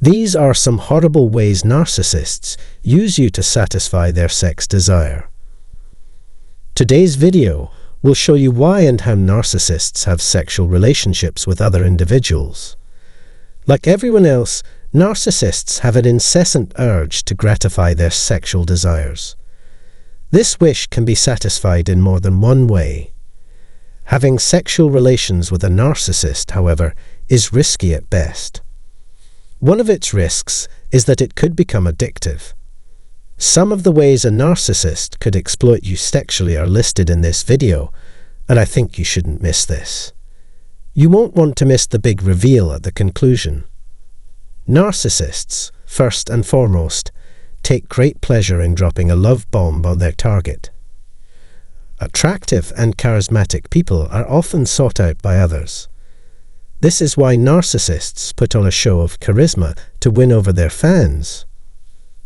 These are some horrible ways narcissists use you to satisfy their sex desire. Today's video will show you why and how narcissists have sexual relationships with other individuals. Like everyone else, narcissists have an incessant urge to gratify their sexual desires. This wish can be satisfied in more than one way. Having sexual relations with a narcissist, however, is risky at best. One of its risks is that it could become addictive. Some of the ways a narcissist could exploit you sexually are listed in this video, and I think you shouldn't miss this. You won't want to miss the big reveal at the conclusion. Narcissists, first and foremost, take great pleasure in dropping a love bomb on their target. Attractive and charismatic people are often sought out by others. This is why narcissists put on a show of charisma to win over their fans.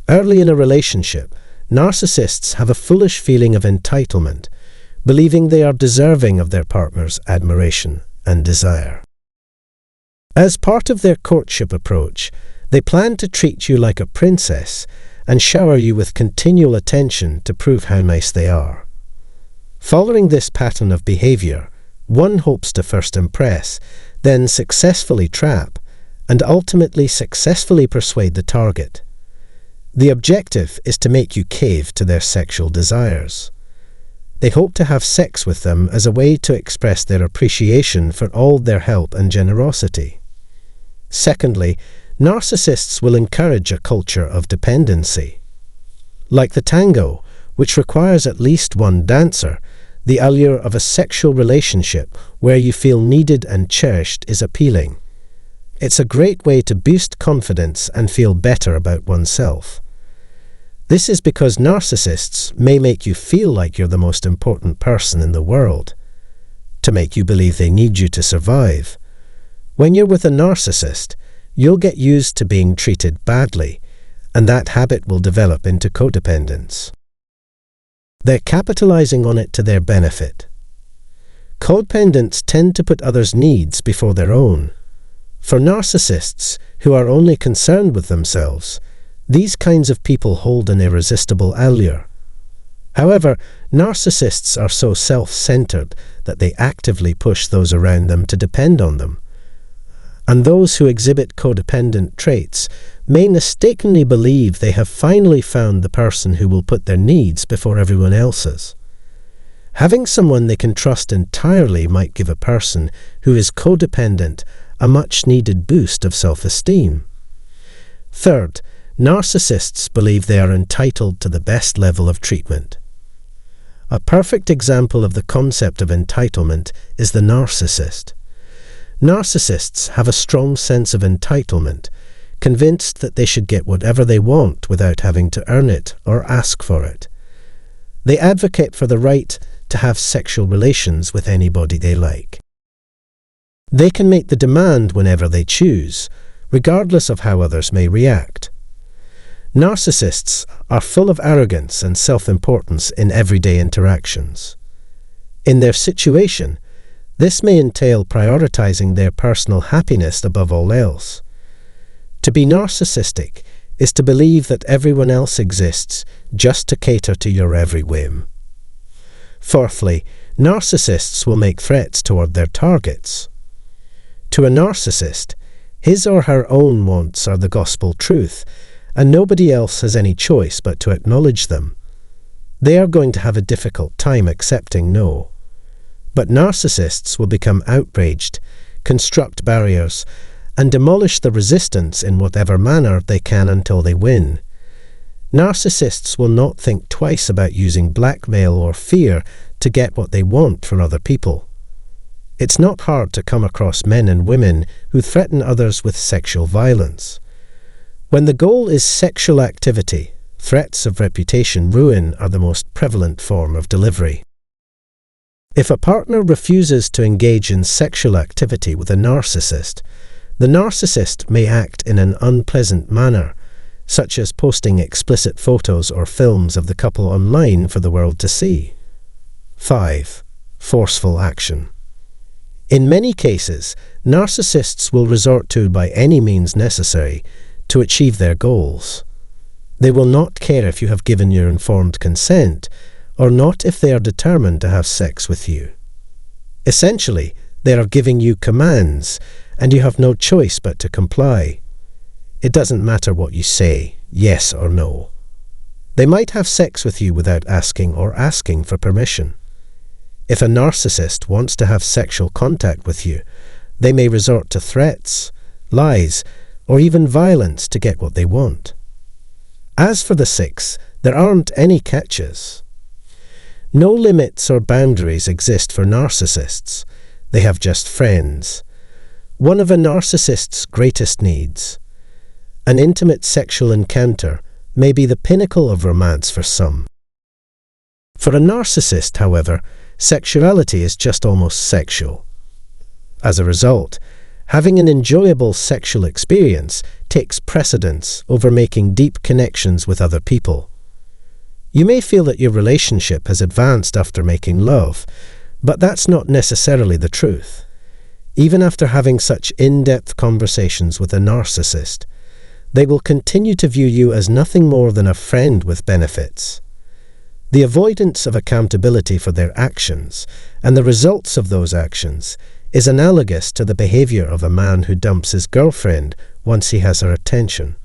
Early in a relationship, narcissists have a foolish feeling of entitlement, believing they are deserving of their partner's admiration and desire. As part of their courtship approach, they plan to treat you like a princess and shower you with continual attention to prove how nice they are. Following this pattern of behavior, one hopes to first impress, then successfully trap, and ultimately successfully persuade the target. The objective is to make you cave to their sexual desires. They hope to have sex with them as a way to express their appreciation for all their help and generosity. Secondly, narcissists will encourage a culture of dependency. Like the tango, which requires at least one dancer, the allure of a sexual relationship where you feel needed and cherished is appealing. It's a great way to boost confidence and feel better about oneself. This is because narcissists may make you feel like you're the most important person in the world, to make you believe they need you to survive. When you're with a narcissist, you'll get used to being treated badly, and that habit will develop into codependence. They're capitalizing on it to their benefit. Codependents tend to put others' needs before their own. For narcissists, who are only concerned with themselves, these kinds of people hold an irresistible allure. However, narcissists are so self-centered that they actively push those around them to depend on them. And those who exhibit codependent traits may mistakenly believe they have finally found the person who will put their needs before everyone else's. Having someone they can trust entirely might give a person who is codependent a much-needed boost of self-esteem. Third, narcissists believe they are entitled to the best level of treatment. A perfect example of the concept of entitlement is the narcissist. Narcissists have a strong sense of entitlement, convinced that they should get whatever they want without having to earn it or ask for it. They advocate for the right to have sexual relations with anybody they like. They can make the demand whenever they choose, regardless of how others may react. Narcissists are full of arrogance and self-importance in everyday interactions. In their situation, this may entail prioritizing their personal happiness above all else. To be narcissistic is to believe that everyone else exists just to cater to your every whim. Fourthly, narcissists will make threats toward their targets. To a narcissist, his or her own wants are the gospel truth, and nobody else has any choice but to acknowledge them. They are going to have a difficult time accepting no. But narcissists will become outraged, construct barriers, and demolish the resistance in whatever manner they can until they win. Narcissists will not think twice about using blackmail or fear to get what they want from other people. It's not hard to come across men and women who threaten others with sexual violence. When the goal is sexual activity, threats of reputation ruin are the most prevalent form of delivery. If a partner refuses to engage in sexual activity with a narcissist, the narcissist may act in an unpleasant manner, such as posting explicit photos or films of the couple online for the world to see. 5. Forceful action. In many cases, narcissists will resort to, by any means necessary, to achieve their goals. They will not care if you have given your informed consent, or not if they are determined to have sex with you. Essentially, they are giving you commands, and you have no choice but to comply. It doesn't matter what you say, yes or no. They might have sex with you without asking for permission. If a narcissist wants to have sexual contact with you, they may resort to threats, lies, or even violence to get what they want. As for the 6, there aren't any catches. No limits or boundaries exist for narcissists. They have just friends. One of a narcissist's greatest needs. An intimate sexual encounter may be the pinnacle of romance for some. For a narcissist, however, sexuality is just almost sexual. As a result, having an enjoyable sexual experience takes precedence over making deep connections with other people. You may feel that your relationship has advanced after making love, but that's not necessarily the truth. Even after having such in-depth conversations with a narcissist, they will continue to view you as nothing more than a friend with benefits. The avoidance of accountability for their actions and the results of those actions is analogous to the behavior of a man who dumps his girlfriend once he has her attention.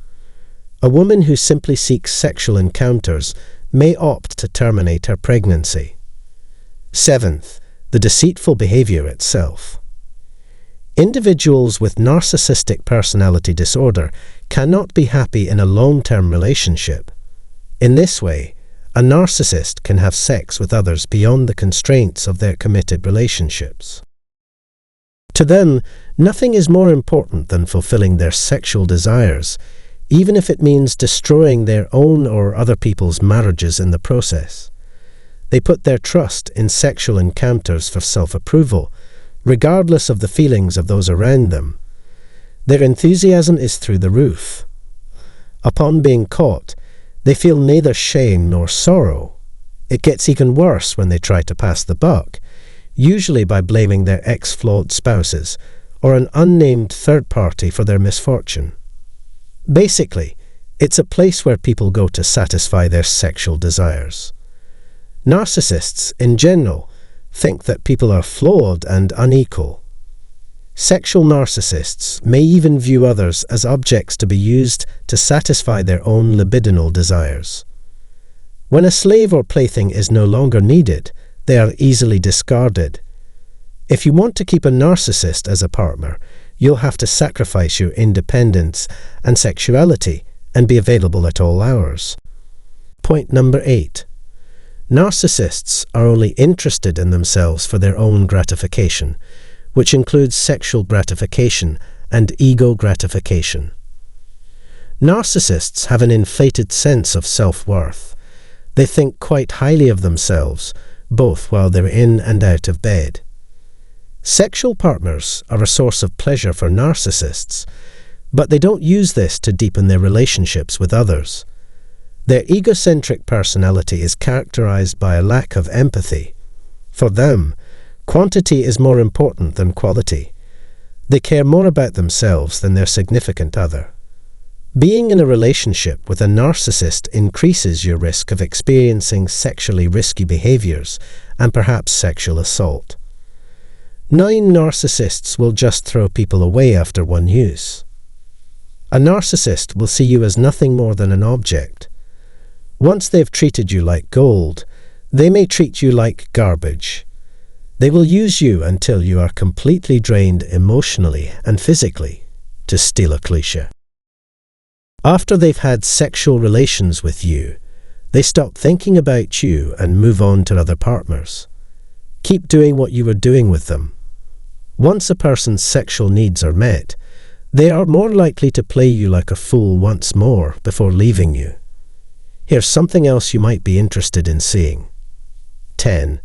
A woman who simply seeks sexual encounters may opt to terminate her pregnancy. 7th, the deceitful behavior itself. Individuals with narcissistic personality disorder cannot be happy in a long-term relationship. In this way, a narcissist can have sex with others beyond the constraints of their committed relationships. To them, nothing is more important than fulfilling their sexual desires, even if it means destroying their own or other people's marriages in the process. They put their trust in sexual encounters for self-approval, regardless of the feelings of those around them. Their enthusiasm is through the roof. Upon being caught, they feel neither shame nor sorrow. It gets even worse when they try to pass the buck, usually by blaming their ex-flawed spouses or an unnamed third party for their misfortune. Basically, it's a place where people go to satisfy their sexual desires. Narcissists, in general, think that people are flawed and unequal. Sexual narcissists may even view others as objects to be used to satisfy their own libidinal desires. When a slave or plaything is no longer needed, they are easily discarded. If you want to keep a narcissist as a partner, you'll have to sacrifice your independence and sexuality and be available at all hours. Point number 8. Narcissists are only interested in themselves for their own gratification, which includes sexual gratification and ego gratification. Narcissists have an inflated sense of self-worth. They think quite highly of themselves, both while they're in and out of bed. Sexual partners are a source of pleasure for narcissists, but they don't use this to deepen their relationships with others. Their egocentric personality is characterized by a lack of empathy. For them, quantity is more important than quality. They care more about themselves than their significant other. Being in a relationship with a narcissist increases your risk of experiencing sexually risky behaviors and perhaps sexual assault. 9 narcissists will just throw people away after one use. A narcissist will see you as nothing more than an object. Once they've treated you like gold, they may treat you like garbage. They will use you until you are completely drained emotionally and physically, to steal a cliché. After they've had sexual relations with you, they stop thinking about you and move on to other partners. Keep doing what you were doing with them. Once a person's sexual needs are met, they are more likely to play you like a fool once more before leaving you. Here's something else you might be interested in seeing. 10.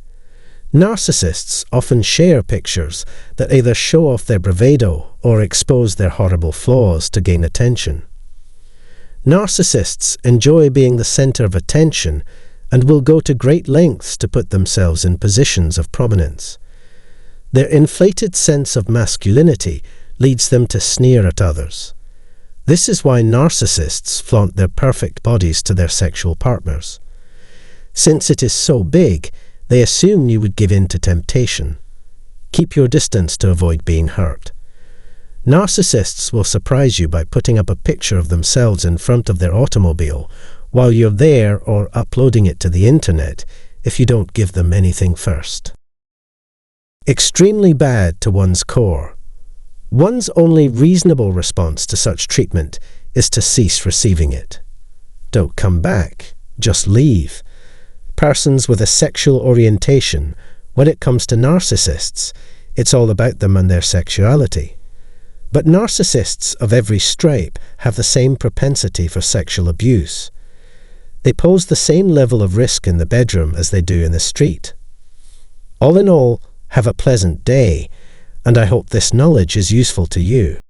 Narcissists often share pictures that either show off their bravado or expose their horrible flaws to gain attention. Narcissists enjoy being the center of attention and will go to great lengths to put themselves in positions of prominence. Their inflated sense of masculinity leads them to sneer at others. This is why narcissists flaunt their perfect bodies to their sexual partners. Since it is so big, they assume you would give in to temptation. Keep your distance to avoid being hurt. Narcissists will surprise you by putting up a picture of themselves in front of their automobile while you're there, or uploading it to the internet if you don't give them anything first. Extremely bad to one's core. One's only reasonable response to such treatment is to cease receiving it. Don't come back, just leave. Persons with a sexual orientation, when it comes to narcissists, it's all about them and their sexuality. But narcissists of every stripe have the same propensity for sexual abuse. They pose the same level of risk in the bedroom as they do in the street. All in all, have a pleasant day, and I hope this knowledge is useful to you.